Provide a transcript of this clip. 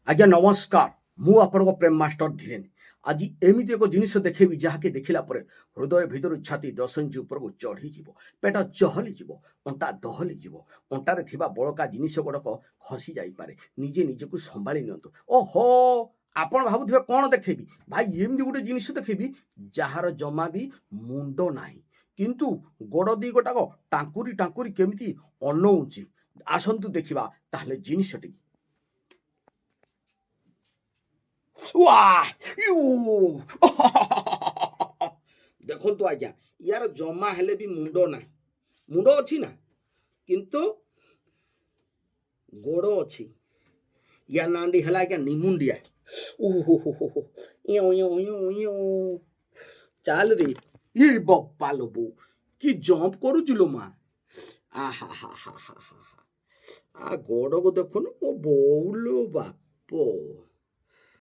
आज्ञा नमस्कार मु आपन प्रेम मास्टर धीरेन आज एमती एक जिनिस देखेबी जहाँकि देखला हृदय भितर छाती 10 इंच ऊपर को चढ़ी जीव पेट चहली जीव अंटा दहली जीव अंटारे थिबा बड़का जिनिस गुड़ाक खसी जापे निजे निजक संभाली नियंतु ओहो आपण भावुथिबे कौन देखेबी भाई एमती गोटे जिनिस देखेबी जार जमा भी मुंड नाही किंतु गोड़ दी गोटाक टांकुरी टांकुरी केमिति अनौची आसंतु देखिबा ताहले जिनिसटी देखु आज्ञा यार जमा हेले भी मुंड ना मुंड अच्छी ना किंतु गोड़ अच्छी या नांडी है आज्ञा निमुंडिया चाल रे ये बप्पा लोबो कि जंप करुचुलो माँ आहा हा हा हा हा आ गोड़ को देखो ना वो बोलो बापो